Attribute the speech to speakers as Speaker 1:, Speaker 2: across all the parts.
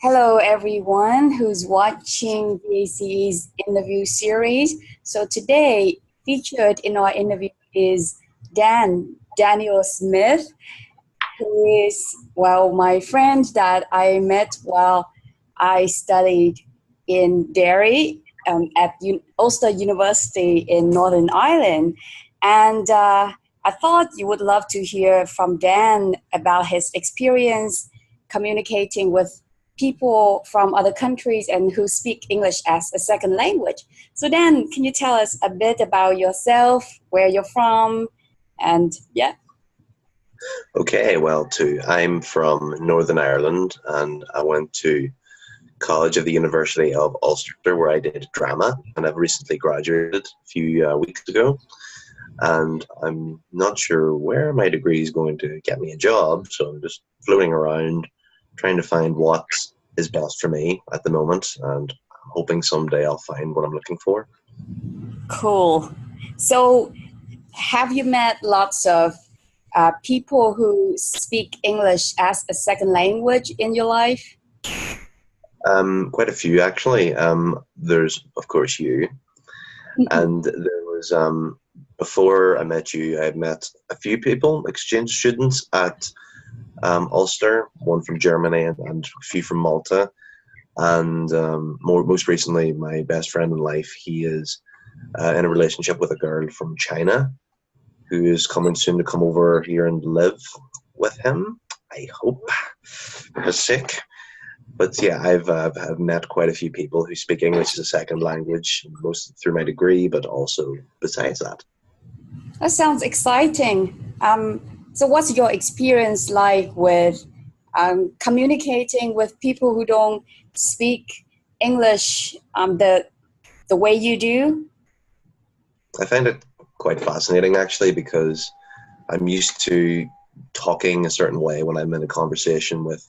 Speaker 1: Hello, everyone who's watching DAC's interview series. So today, featured in our interview is Daniel Smyth, who is, well, my friend that I met while I studied in Derry at Ulster University in Northern Ireland. And I thought you would love to hear from Dan about his experience communicating with people from other countries and who speak English as a second language. So Dan, can you tell us a bit about yourself, where you're from, and yeah?
Speaker 2: Okay, well, I'm from Northern Ireland, and I went to college of the University of Ulster, where I did drama, and I've recently graduated a few weeks ago. And I'm not sure where my degree is going to get me a job, so I'm just floating around, trying to find what is best for me at the moment, and I'm hoping someday I'll find what I'm looking for.
Speaker 1: Cool. So have you met lots of people who speak English as a second language in your life?
Speaker 2: Quite a few, actually. There's, of course, you. And there was, before I met you, I had met a few people, exchange students at Ulster, one from Germany and a few from Malta. And most recently, my best friend in life, he is in a relationship with a girl from China who is coming soon to come over here and live with him, I hope, for his sake. But yeah, I've met quite a few people who speak English as a second language, mostly through my degree, but also besides that.
Speaker 1: That sounds exciting. So what's your experience like with communicating with people who don't speak English the way you do?
Speaker 2: I find it quite fascinating, actually, because I'm used to talking a certain way when I'm in a conversation with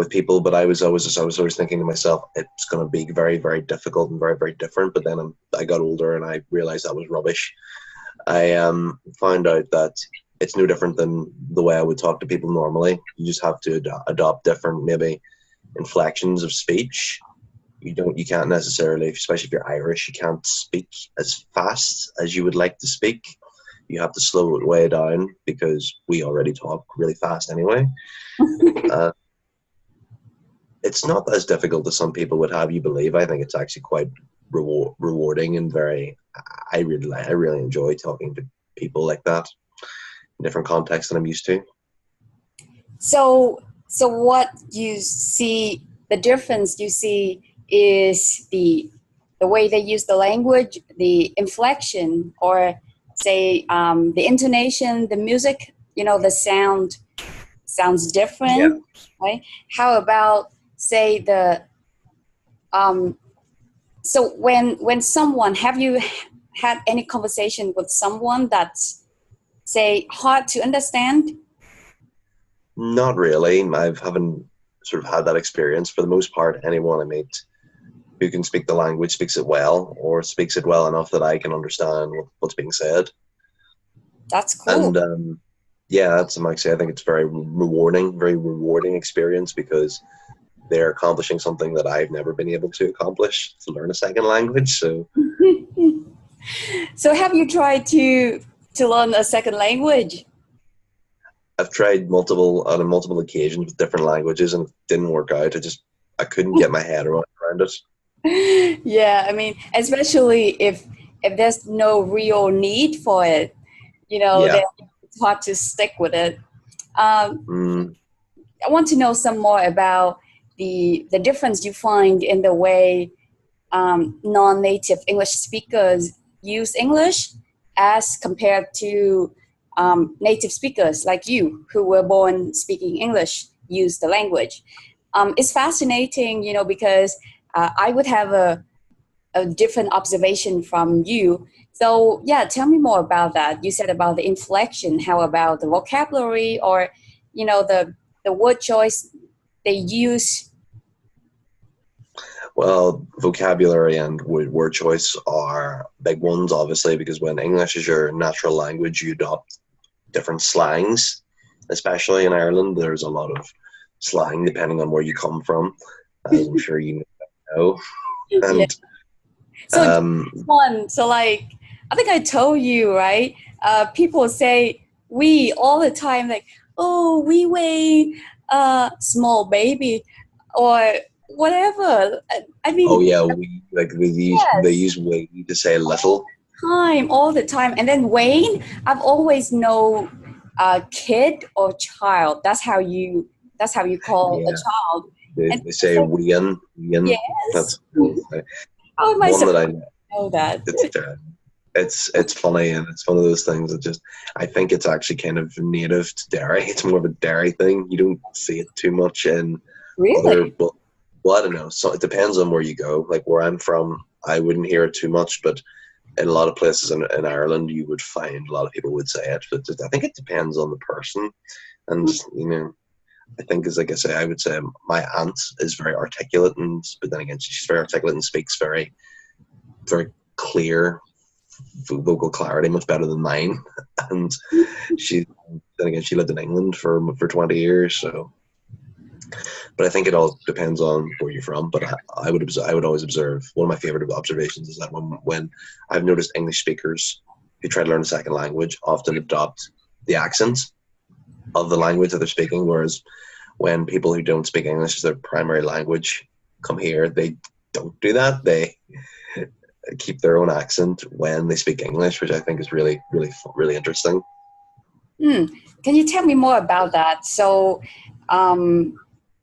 Speaker 2: people, but I was always thinking to myself, it's going to be very, very difficult and very, very different. But then I got older and I realized that was rubbish. I found out that it's no different than the way I would talk to people normally. You just have to adopt different, maybe, inflections of speech. You can't necessarily, especially if you're Irish, you can't speak as fast as you would like to speak. You have to slow it way down because we already talk really fast anyway. It's not as difficult as some people would have you believe. I think it's actually quite rewarding and I really enjoy talking to people like that in different contexts than I'm used to.
Speaker 1: So what you see, the difference you see is the way they use the language, the inflection, or say the intonation, the music, the sounds different, yeah. Right? How about say the so when someone, have you had any conversation with someone that's say hard to understand?
Speaker 2: Not really. I haven't sort of had that experience. For the most part, anyone I meet who can speak the language speaks it well, or speaks it well enough that I can understand what's being said.
Speaker 1: That's cool.
Speaker 2: And yeah, that's actually, I think it's very rewarding experience, because they're accomplishing something that I've never been able to accomplish, to learn a second language. So
Speaker 1: so have you tried to learn a second language?
Speaker 2: I've tried on multiple occasions with different languages, and it didn't work out. I couldn't get my head around it.
Speaker 1: Yeah, I mean, especially if there's no real need for it,
Speaker 2: Yeah.
Speaker 1: then it's hard to stick with it. I want to know some more about the difference you find in the way non-native English speakers use English as compared to native speakers like you, who were born speaking English, use the language. It's fascinating, because I would have a different observation from you. So yeah, tell me more about that. You said about the inflection. How about the vocabulary, or the word choice they use?
Speaker 2: Well, vocabulary and word choice are big ones, obviously, because when English is your natural language, you adopt different slangs, especially in Ireland. There's a lot of slang depending on where you come from, as I'm sure you know.
Speaker 1: Yeah.
Speaker 2: And
Speaker 1: So one, so like I think I told you, right? People say we all the time, like, oh, we weigh small baby or whatever. I mean,
Speaker 2: oh yeah, we like they
Speaker 1: yes,
Speaker 2: use we to say little.
Speaker 1: time, all the time. And then Wayne, I've always know kid or child. That's how you call a
Speaker 2: Yeah,
Speaker 1: child. And
Speaker 2: they
Speaker 1: I
Speaker 2: say
Speaker 1: say,
Speaker 2: wean.
Speaker 1: yes.
Speaker 2: That's what they say.
Speaker 1: How am I
Speaker 2: One that
Speaker 1: supposed
Speaker 2: I
Speaker 1: to know that?
Speaker 2: it's it's funny, and it's one of those things that just I think it's actually kind of native to Derry. It's more of a Derry thing. You don't see it too much in other,
Speaker 1: Really?
Speaker 2: well, I don't know. So it depends on where you go. Like where I'm from, I wouldn't hear it too much, but in a lot of places in Ireland, you would find a lot of people would say it. But I think it depends on the person, and you know, I think as like I say, I would say my aunt is very articulate, and but then again, she's very articulate and speaks very clear vocal clarity, much better than mine. And she then again she lived in England for 20 years, so. But I think it all depends on where you're from. But I would always observe. One of my favorite observations is that when I've noticed English speakers who try to learn a second language often adopt the accents of the language that they're speaking, whereas when people who don't speak English as their primary language come here, they don't do that. They keep their own accent when they speak English, which I think is really, really, really interesting.
Speaker 1: Can you tell me more about that? So,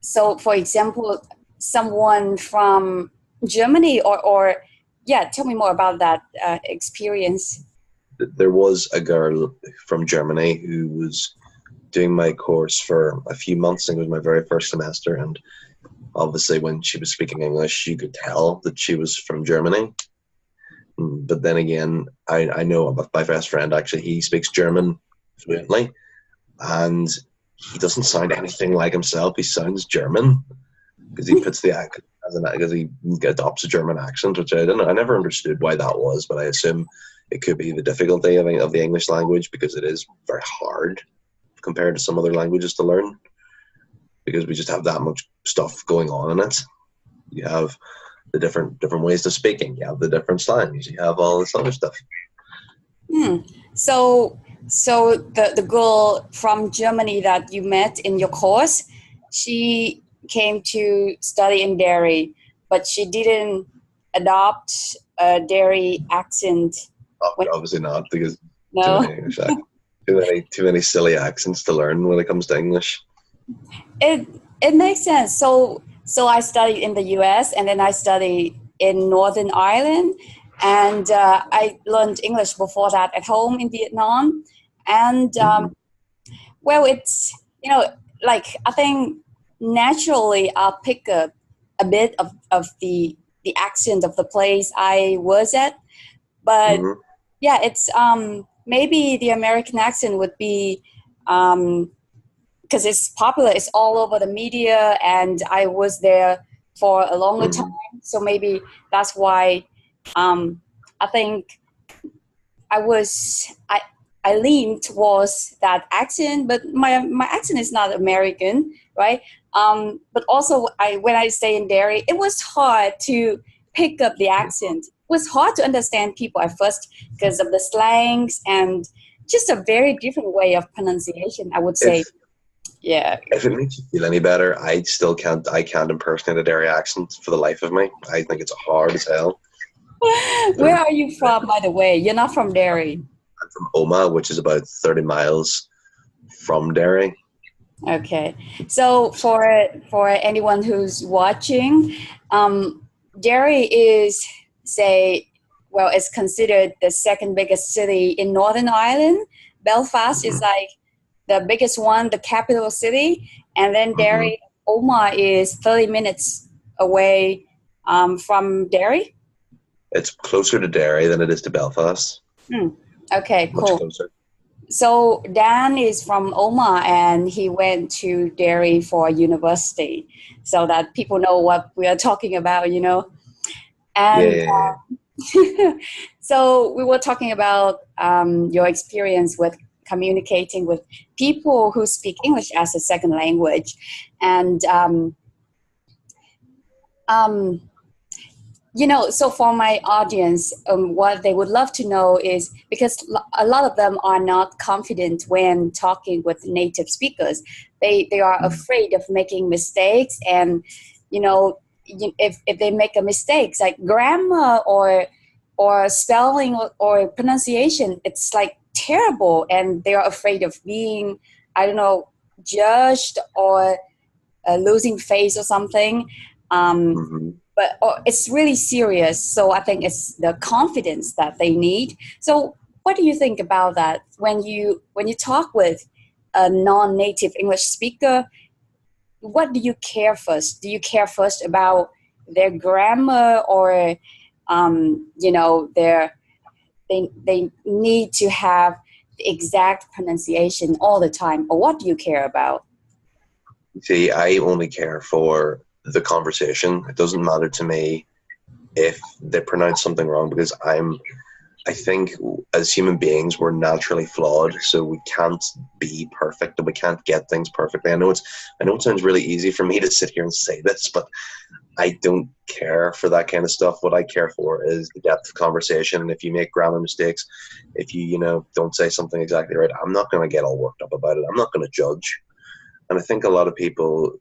Speaker 1: so for example, someone from Germany or yeah, tell me more about that experience.
Speaker 2: There was a girl from Germany who was doing my course for a few months. I think it was my very first semester, and obviously when she was speaking English, you could tell that she was from Germany. But then again, I know about my best friend, actually, he speaks German fluently, and he doesn't sound anything like himself. He sounds German because he puts the accent because he adopts a German accent, which I don't know. I never understood why that was, but I assume it could be the difficulty of the English language because it is very hard compared to some other languages to learn because we just have that much stuff going on in it. You have the different ways of speaking. You have the different slangs. You have all this other stuff.
Speaker 1: So, so the girl from Germany that you met in your course, she came to study in Derry, but she didn't adopt a Derry accent. When,
Speaker 2: Obviously not, because too
Speaker 1: no,
Speaker 2: many English accents, too many silly accents to learn when it comes to English.
Speaker 1: it makes sense. So I studied in the U.S. and then I studied in Northern Ireland, and I learned English before that at home in Vietnam, and well, it's like I think naturally I'll pick up a bit of the accent of the place I was at, but
Speaker 2: Mm-hmm.
Speaker 1: yeah, it's maybe the American accent would be because it's popular, it's all over the media, and I was there for a longer time,
Speaker 2: Mm-hmm.
Speaker 1: so maybe that's why I think I was I lean towards that accent, but my accent is not American, right? But also when I stay in Derry, it was hard to pick up the accent. It was hard to understand people at first because of the slangs and just a very different way of pronunciation, I would say.
Speaker 2: If
Speaker 1: Yeah.
Speaker 2: if it makes you feel any better, I still can't. I can't impersonate a Derry accent for the life of me. I think it's hard as hell.
Speaker 1: Where
Speaker 2: I'm
Speaker 1: are you from, by the way? You're not from Derry.
Speaker 2: from Oma, which is about 30 miles from Derry.
Speaker 1: Okay, so for anyone who's watching, Derry is say well, it's considered the second biggest city in Northern Ireland. Belfast is
Speaker 2: Mm-hmm.
Speaker 1: like the biggest one, the capital city, and then
Speaker 2: Mm-hmm.
Speaker 1: Derry, Oma is 30 minutes away from Derry.
Speaker 2: It's closer to Derry than it is to Belfast.
Speaker 1: Okay,
Speaker 2: Much
Speaker 1: cool.
Speaker 2: closer.
Speaker 1: So Dan is from Oma and he went to Derry for university so that people know what we are talking about, you know.
Speaker 2: Yeah,
Speaker 1: And
Speaker 2: yeah, yeah.
Speaker 1: so we were talking about your experience with communicating with people who speak English as a second language. And so for my audience, what they would love to know is, because a lot of them are not confident when talking with native speakers. They are afraid of making mistakes, and if they make a mistake, like grammar or spelling or pronunciation, it's like terrible, and they are afraid of being, judged or losing face or something. But it's really serious. So I think it's the confidence that they need. So what do you think about that when you talk with a non-native English speaker? What do you care first? Do you care first about their grammar, or they need to have the exact pronunciation all the time, or what do you care about?
Speaker 2: See, I only care for the conversation. It doesn't matter to me if they pronounce something wrong, because I think as human beings we're naturally flawed, so we can't be perfect and we can't get things perfectly. I know it sounds really easy for me to sit here and say this, but I don't care for that kind of stuff. What I care for is the depth of conversation. And if you make grammar mistakes, if you don't say something exactly right, I'm not going to get all worked up about it. I'm not going to judge. And I think a lot of people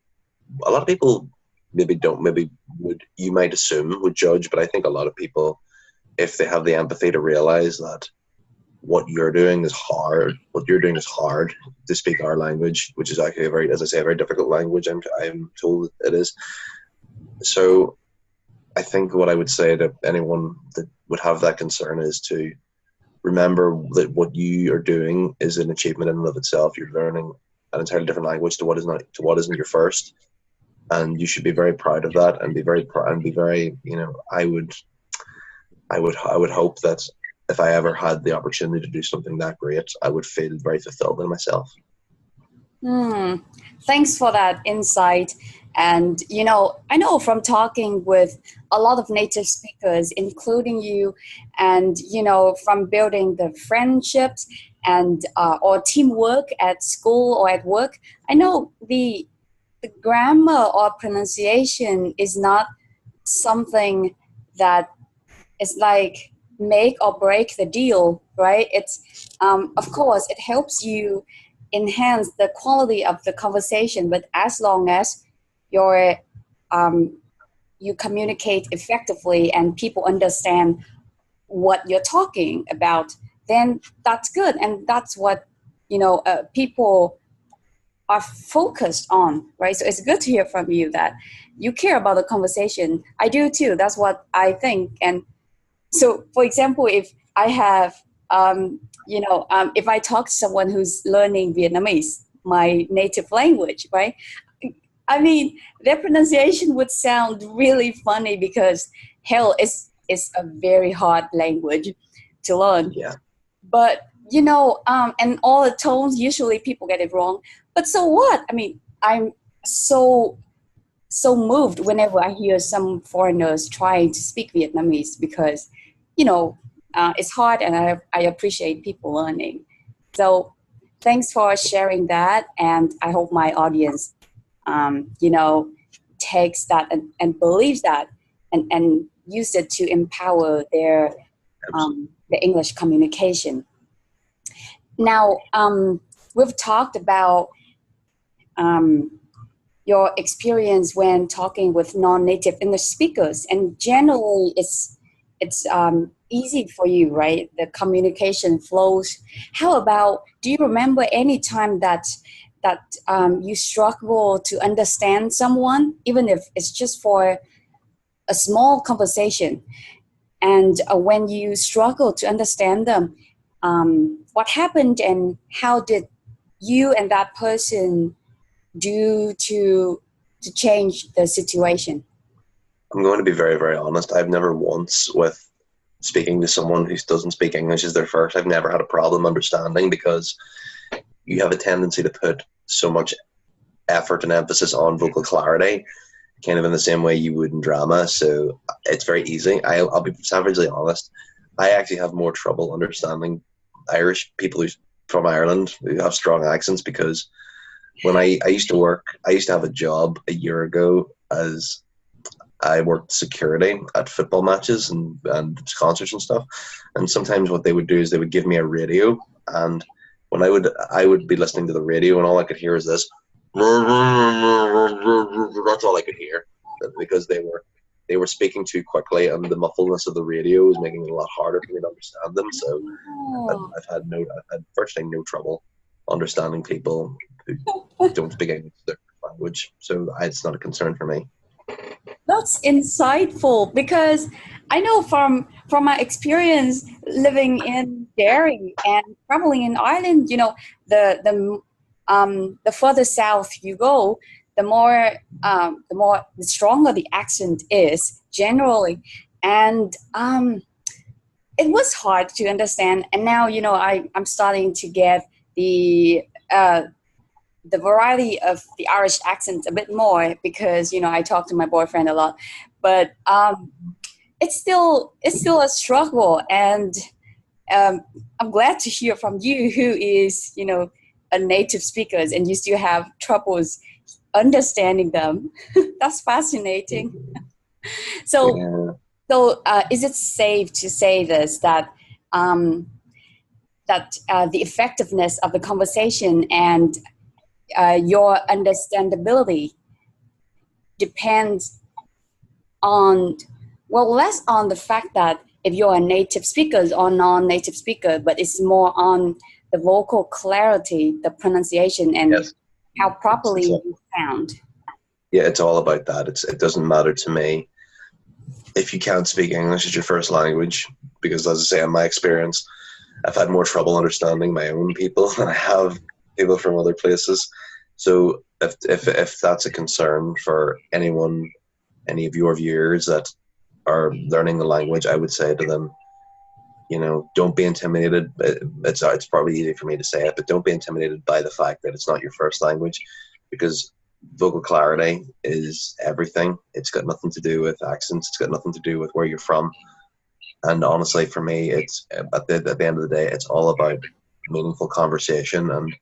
Speaker 2: you might assume would judge, but I think a lot of people, if they have the empathy to realize that what you're doing is hard to speak our language, which is actually a very difficult language. I'm told it is. So I think what I would say to anyone that would have that concern is to remember that what you are doing is an achievement in and of itself. You're learning an entirely different language to what isn't your first. And you should be very proud of that, and be very proud, and be very, I would hope that if I ever had the opportunity to do something that great, I would feel very fulfilled in myself.
Speaker 1: Thanks for that insight. And, I know from talking with a lot of native speakers, including you, and, from building the friendships and or teamwork at school or at work, I know the grammar or pronunciation is not something that is like make or break the deal, right? It's of course it helps you enhance the quality of the conversation, but as long as you communicate effectively and people understand what you're talking about, then that's good, and that's what people are focused on, right? So it's good to hear from you that you care about the conversation. I do too. That's what I think. And so, for example, if I have, if I talk to someone who's learning Vietnamese, my native language, right? I mean, their pronunciation would sound really funny because, hell, it's a very hard language to learn.
Speaker 2: Yeah.
Speaker 1: But, and all the tones, usually people get it wrong. But so what? I mean, I'm so moved whenever I hear some foreigners trying to speak Vietnamese, because, it's hard, and I appreciate people learning. So thanks for sharing that. And I hope my audience, takes that and believes that and use it to empower their the English communication. Now, we've talked about your experience when talking with non-native English speakers, and generally it's easy for you, right? The communication flows. How about, do you remember any time that you struggle to understand someone, even if it's just for a small conversation? And when you struggle to understand them, what happened, and how did you and that person do to change the situation?
Speaker 2: I'm going to be very, very honest. I've never once, with speaking to someone who doesn't speak English as their first, I've never had a problem understanding, because you have a tendency to put so much effort and emphasis on vocal clarity, kind of in the same way you would in drama. So it's very easy. I'll be savagely honest. I actually have more trouble understanding Irish people who from Ireland who have strong accents, because when I used to work, I used to have a job a year ago as I worked security at football matches and concerts and stuff. And sometimes what they would do is they would give me a radio, and when I would be listening to the radio, and all I could hear is this. That's all I could hear, because they were speaking too quickly, and the muffledness of the radio was making it a lot harder for me to understand them. So I've had virtually no trouble understanding people who don't speak English as their language. So it's not a concern for me.
Speaker 1: That's insightful, because I know from my experience living in Derry and traveling in Ireland, you know, the further south you go, the stronger the accent is generally, and it was hard to understand. And now, you know, I'm starting to get the variety of the Irish accent a bit more, because, you know, I talk to my boyfriend a lot, but it's still a struggle. And I'm glad to hear from you, who is, you know, a native speaker, and you still have troubles understanding them. That's fascinating. So is it safe to say this, that the effectiveness of the conversation and your understandability depends on, well, less on the fact that if you're a native speaker or non-native speaker, but it's more on the vocal clarity, the pronunciation, and
Speaker 2: yes,
Speaker 1: how properly you sound.
Speaker 2: Yeah, it's all about that. It doesn't matter to me if you can't speak English as your first language, because, as I say, in my experience, I've had more trouble understanding my own people than I have people from other places. So if that's a concern for anyone, any of your viewers that are learning the language, I would say to them, you know, don't be intimidated. It's probably easy for me to say it, but don't be intimidated by the fact that it's not your first language, because vocal clarity is everything. It's got nothing to do with accents. It's got nothing to do with where you're from. And honestly, for me, it's at the end of the day, it's all about meaningful conversation. And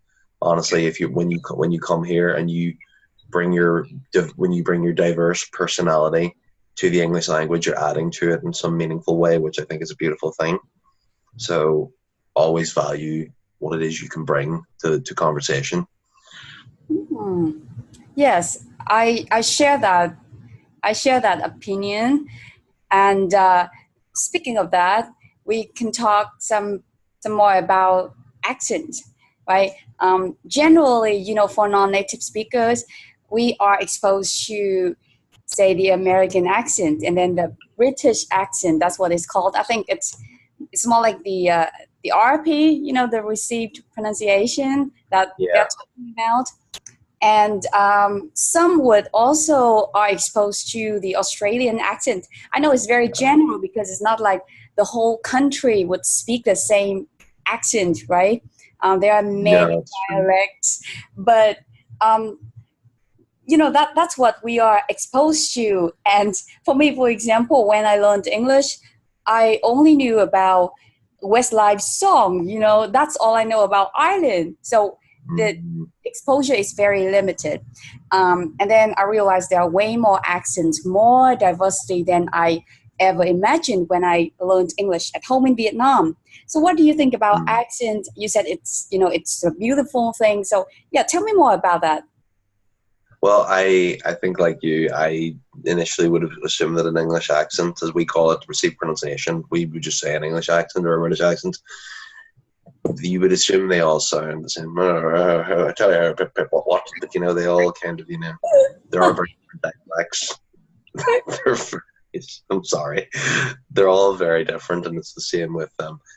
Speaker 2: honestly, when you come here and you bring your diverse personality to the English language, you're adding to it in some meaningful way, which I think is a beautiful thing. So always value what it is you can bring to conversation.
Speaker 1: Mm-hmm. Yes, I share that. I share that opinion. And speaking of that, we can talk some more about accent, right? Generally, you know, for non-native speakers, we are exposed to, say, the American accent, and then the British accent. That's what it's called. I think it's more like the RP, you know, the received pronunciation that they're talking about. And some would also are exposed to the Australian accent. I know it's very general, because it's not like the whole country would speak the same accent, right? There are many dialects, but you know, that's what we are exposed to. And for me, for example, when I learned English, I only knew about Westlife's song. You know, that's all I know about Ireland. So the exposure is very limited. And then I realized there are way more accents, more diversity than I ever imagined when I learned English at home in Vietnam. So what do you think about accent? You said it's, you know, it's a beautiful thing. So yeah, tell me more about that.
Speaker 2: Well, I think, like you, I initially would have assumed that an English accent, as we call it, received pronunciation, we would just say an English accent or a British accent. You would assume they all sound the same. I tell you what, but you know, they all kind of, you know, there are very different dialects. I'm sorry, they're all very different, and it's the same with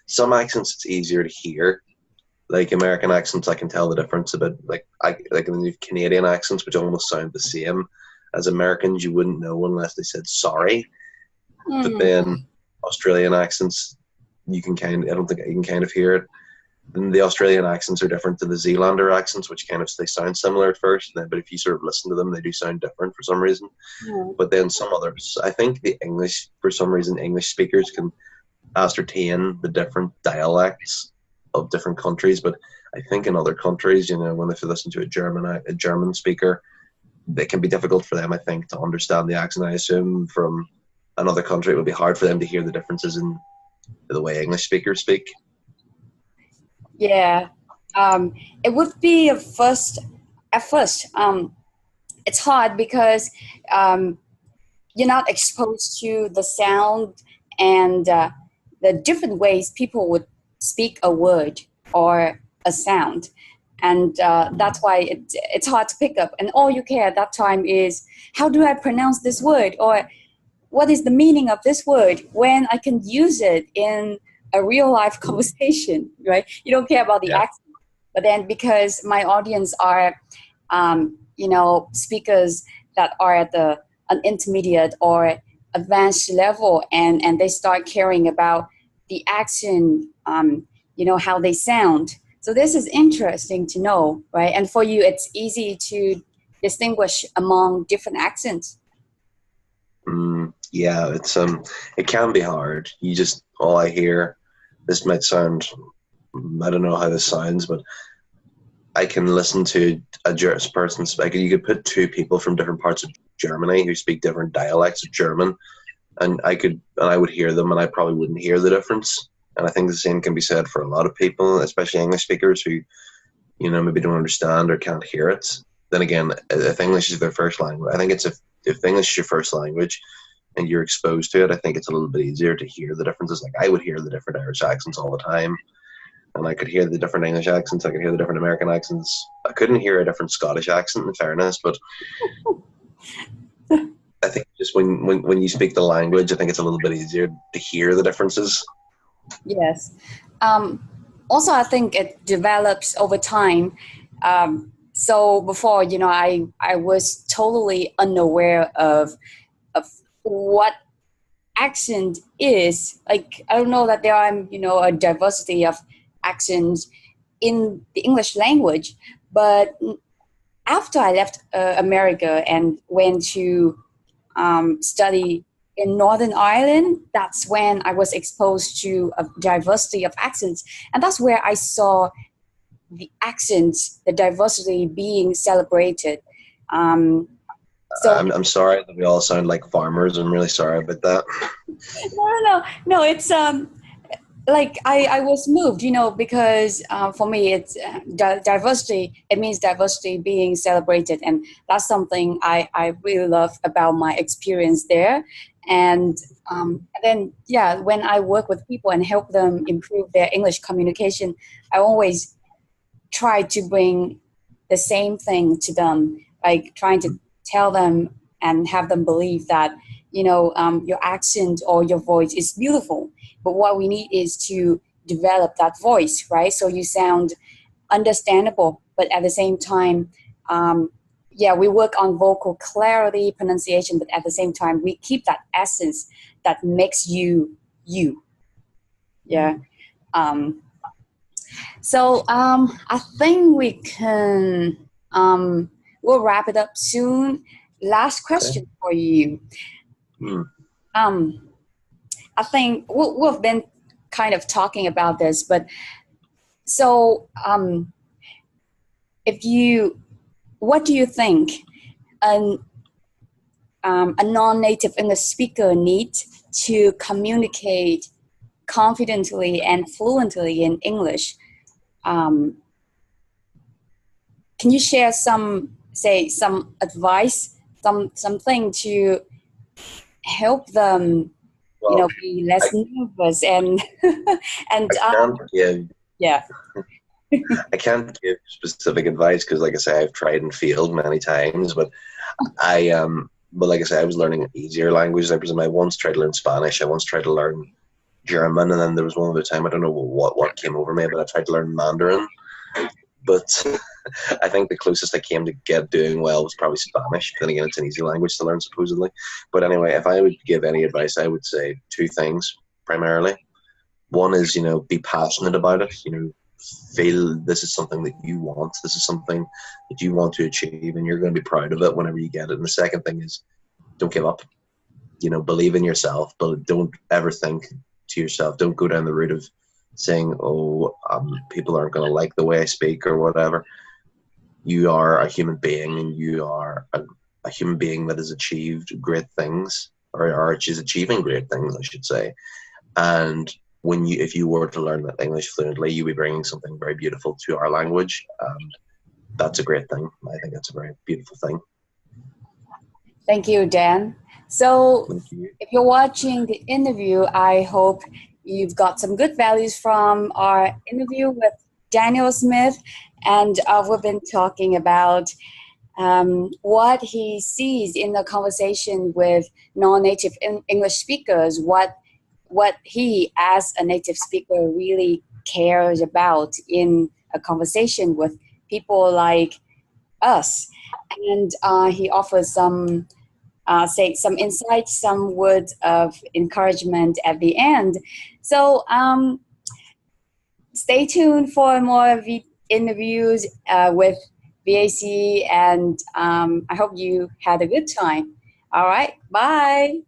Speaker 2: some accents. It's easier to hear, like American accents. I can tell the difference a bit. Like in Canadian accents, which almost sound the same as Americans, you wouldn't know unless they said sorry. But then Australian accents, I don't think you can kind of hear it. And the Australian accents are different to the Zealander accents, which they sound similar at first, but if you sort of listen to them, they do sound different for some reason. But then some others, I think for some reason, English speakers can ascertain the different dialects of different countries, but I think in other countries, you know, when if you listen to a German speaker, it can be difficult for them, I think, to understand the accent. I assume from another country, it would be hard for them to hear the differences in the way English speakers speak.
Speaker 1: Yeah, it would be at first. It's hard because you're not exposed to the sound and the different ways people would speak a word or a sound. And that's why it's hard to pick up. And all you care at that time is, how do I pronounce this word? Or what is the meaning of this word when I can use it in a real life conversation, right? You don't care about the accent. But then because my audience are, speakers that are at an intermediate or advanced level, and they start caring about the accent, how they sound. So this is interesting to know, right? And for you, it's easy to distinguish among different accents.
Speaker 2: Yeah, it can be hard. All I hear, this might sound, I don't know how this sounds, but I can listen to a person speaking. You could put two people from different parts of Germany who speak different dialects of German, and I would hear them, and I probably wouldn't hear the difference. And I think the same can be said for a lot of people, especially English speakers who, maybe don't understand or can't hear it. Then again, if English is their first language, I think if English is your first language and you're exposed to it, I think it's a little bit easier to hear the differences. Like I would hear the different Irish accents all the time, and I could hear the different English accents. I could hear the different American accents. I couldn't hear a different Scottish accent, in fairness, but I think just when you speak the language, I think it's a little bit easier to hear the differences.
Speaker 1: Yes. Also, I think it develops over time. So before, I was totally unaware of what accent is. Like, I don't know that there are, a diversity of accents in the English language. But after I left America and went to study in Northern Ireland, that's when I was exposed to a diversity of accents. And that's where I saw the accents, the diversity being celebrated. So
Speaker 2: I'm sorry that we all sound like farmers. I'm really sorry about that.
Speaker 1: No, it's like I was moved, because for me it's diversity. It means diversity being celebrated, and that's something I really love about my experience there. And then when I work with people and help them improve their English communication, I always try to bring the same thing to them, like trying to tell them and have them believe that your accent or your voice is beautiful, but what we need is to develop that voice, right? So you sound understandable, but at the same time, we work on vocal clarity, pronunciation, but at the same time, we keep that essence that makes you. Yeah. So I think we can, we'll wrap it up soon. Last question for you. I think we've been kind of talking about this, but so what do you think a non-native English speaker needs to communicate confidently and fluently in English? Can you share some advice, something to help them, be less nervous and
Speaker 2: I can't give specific advice because, like I say, I've tried and failed many times. But but like I say, I was learning easier languages. I once tried to learn Spanish. I once tried to learn German, and then there was one other time, I don't know what came over me, but I tried to learn Mandarin. But I think the closest I came to get doing well was probably Spanish. Then again, it's an easy language to learn, supposedly. But anyway, if I would give any advice, I would say two things primarily. One is, be passionate about it. Feel this is something that you want. This is something that you want to achieve, and you're going to be proud of it whenever you get it. And the second thing is, don't give up. Believe in yourself, but don't ever think to yourself, don't go down the route of saying, oh, people aren't going to like the way I speak or whatever. You are a human being, and you are a human being that has achieved great things, or she's achieving great things, I should say. And if you were to learn English fluently, you'd be bringing something very beautiful to our language, and that's a great thing. I think that's a very beautiful thing.
Speaker 1: Thank you, Dan. So
Speaker 2: Thank you.
Speaker 1: if you're watching the interview, I hope you've got some good values from our interview with Daniel Smyth. And we've been talking about what he sees in the conversation with non-native English speakers, what he, as a native speaker, really cares about in a conversation with people like us. And he offers some some insights, some words of encouragement at the end. So stay tuned for more interviews with VAC, and I hope you had a good time. All right, bye.